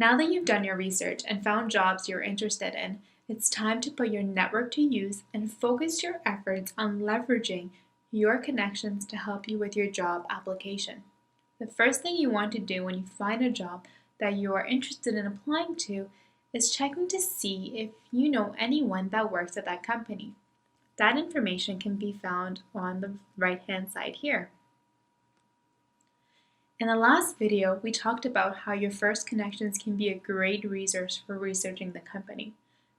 Now that you've done your research and found jobs you're interested in, it's time to put your network to use and focus your efforts on leveraging your connections to help you with your job application. The first thing you want to do when you find a job that you are interested in applying to is checking to see if you know anyone that works at that company. That information can be found on the right-hand side here. In the last video, we talked about how your first connections can be a great resource for researching the company.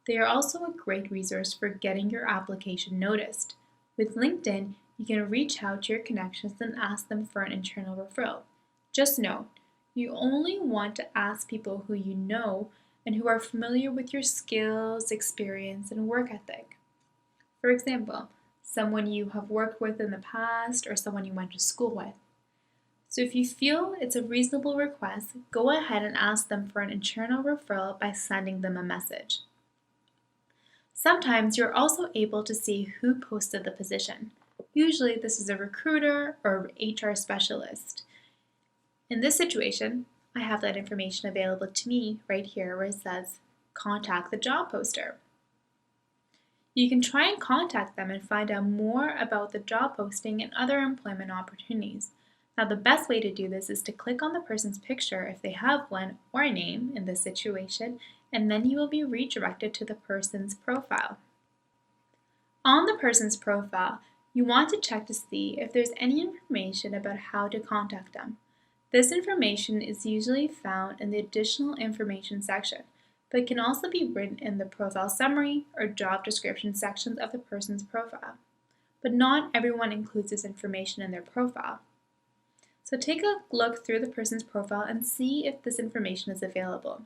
They are also a great resource for getting your application noticed. With LinkedIn, you can reach out to your connections and ask them for an internal referral. Just note, you only want to ask people who you know and who are familiar with your skills, experience, and work ethic. For example, someone you have worked with in the past or someone you went to school with. So if you feel it's a reasonable request, go ahead and ask them for an internal referral by sending them a message. Sometimes you're also able to see who posted the position. Usually this is a recruiter or HR specialist. In this situation, I have that information available to me right here where it says contact the job poster. You can try and contact them and find out more about the job posting and other employment opportunities. Now, the best way to do this is to click on the person's picture if they have one, or a name in this situation, and then you will be redirected to the person's profile. On the person's profile, you want to check to see if there's any information about how to contact them. This information is usually found in the additional information section, but can also be written in the profile summary or job description sections of the person's profile. But not everyone includes this information in their profile. So take a look through the person's profile and see if this information is available.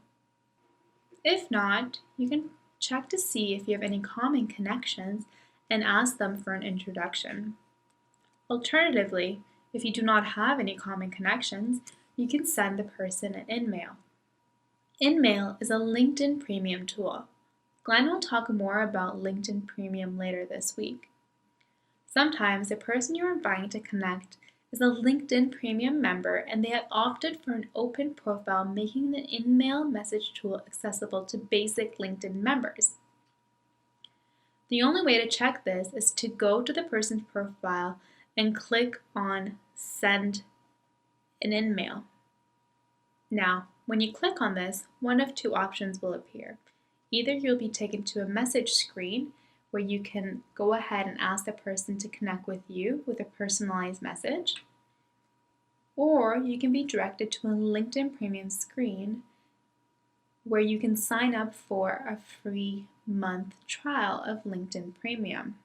If not, you can check to see if you have any common connections and ask them for an introduction. Alternatively, if you do not have any common connections, you can send the person an InMail. InMail is a LinkedIn Premium tool. Glenn will talk more about LinkedIn Premium later this week. Sometimes the person you're inviting to connect is a LinkedIn Premium member and they have opted for an open profile, making the InMail message tool accessible to basic LinkedIn members. The only way to check this is to go to the person's profile and click on Send an InMail. Now, when you click on this, one of two options will appear. Either you'll be taken to a message screen where you can go ahead and ask the person to connect with you with a personalized message, or you can be directed to a LinkedIn Premium screen where you can sign up for a free month trial of LinkedIn Premium.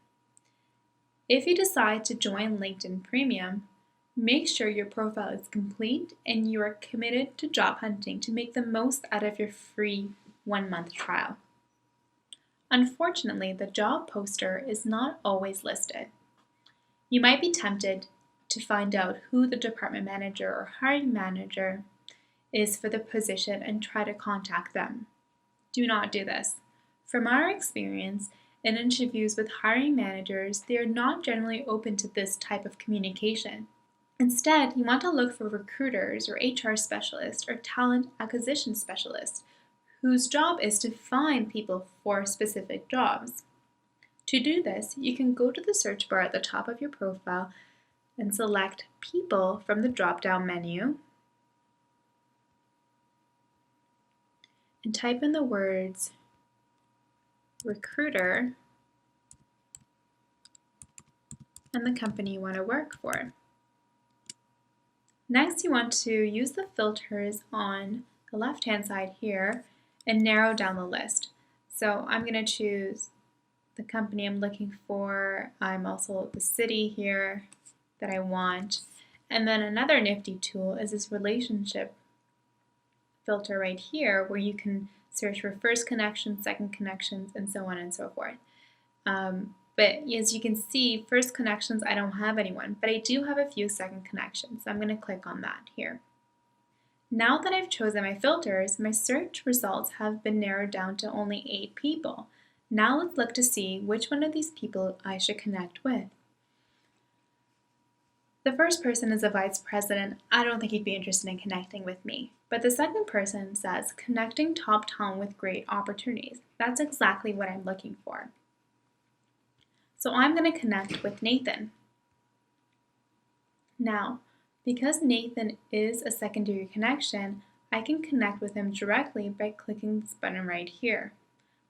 If you decide to join LinkedIn Premium, make sure your profile is complete and you are committed to job hunting to make the most out of your free 1-month trial. Unfortunately, the job poster is not always listed. You might be tempted to find out who the department manager or hiring manager is for the position and try to contact them. Do not do this. From our experience in interviews with hiring managers, they are not generally open to this type of communication. Instead, you want to look for recruiters or HR specialists or talent acquisition specialists whose job is to find people for specific jobs. To do this, you can go to the search bar at the top of your profile and select People from the drop-down menu and type in the words recruiter and the company you want to work for. Next, you want to use the filters on the left-hand side here and narrow down the list. So I'm going to choose the company I'm looking for. I'm also the city here that I want. And then another nifty tool is this relationship filter right here where you can search for first connections, second connections, and so on and so forth. But as you can see, first connections, I don't have anyone, but I do have a few second connections. So I'm going to click on that here. Now that I've chosen my filters, my search results have been narrowed down to only 8 people. Now let's look to see which one of these people I should connect with. The first person is a vice president. I don't think he'd be interested in connecting with me. But the second person says, connecting top talent with great opportunities. That's exactly what I'm looking for. So I'm going to connect with Nathan. Now, because Nathan is a secondary connection, I can connect with him directly by clicking this button right here.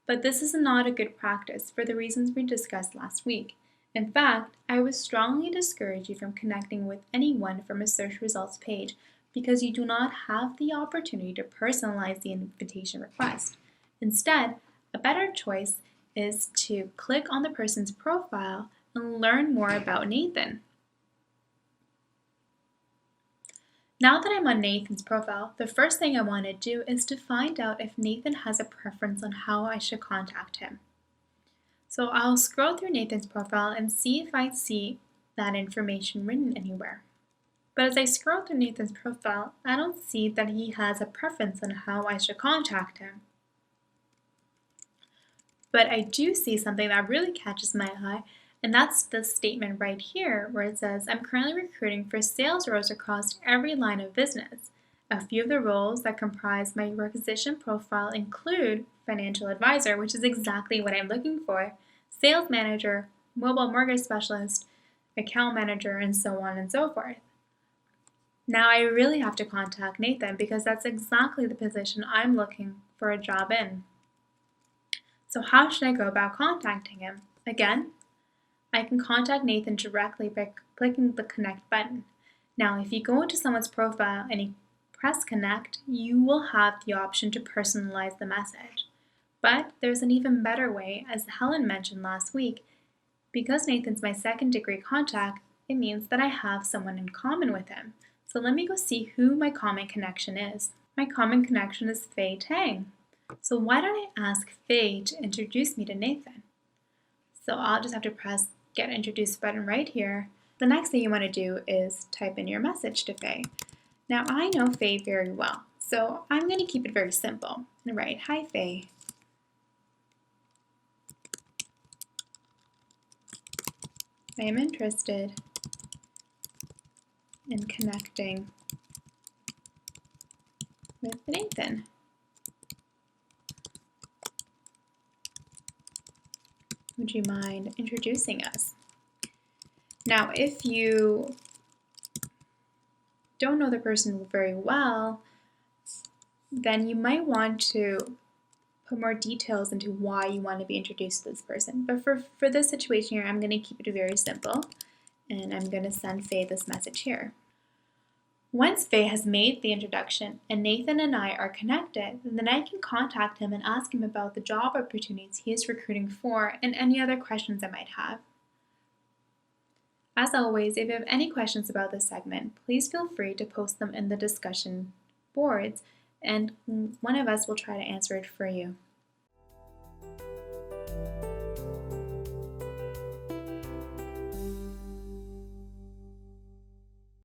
But this is not a good practice for the reasons we discussed last week. In fact, I would strongly discourage you from connecting with anyone from a search results page because you do not have the opportunity to personalize the invitation request. Instead, a better choice is to click on the person's profile and learn more about Nathan. Now that I'm on Nathan's profile, the first thing I want to do is to find out if Nathan has a preference on how I should contact him. So I'll scroll through Nathan's profile and see if I see that information written anywhere. But as I scroll through Nathan's profile, I don't see that he has a preference on how I should contact him. But I do see something that really catches my eye, and that's the statement right here where it says, I'm currently recruiting for sales roles across every line of business. A few of the roles that comprise my requisition profile include financial advisor, which is exactly what I'm looking for, sales manager, mobile mortgage specialist, account manager, and so on and so forth. Now I really have to contact Nathan because that's exactly the position I'm looking for a job in. So how should I go about contacting him? Again, I can contact Nathan directly by clicking the connect button. Now, if you go into someone's profile and you press connect, you will have the option to personalize the message. But there's an even better way, as Helen mentioned last week. Because Nathan's my second degree contact, it means that I have someone in common with him. So let me go see who my common connection is. My common connection is Faye Tang. So why don't I ask Faye to introduce me to Nathan? So I'll just have to press Get Introduced button right here. The next thing you want to do is type in your message to Faye. Now I know Faye very well, so I'm going to keep it very simple and write, Hi Faye. I am interested in connecting with Nathan. Would you mind introducing us? Now, if you don't know the person very well, then you might want to put more details into why you want to be introduced to this person. But for this situation here, I'm going to keep it very simple, and I'm going to send Faye this message here. Once Faye has made the introduction and Nathan and I are connected, then I can contact him and ask him about the job opportunities he is recruiting for and any other questions I might have. As always, if you have any questions about this segment, please feel free to post them in the discussion boards, and one of us will try to answer it for you.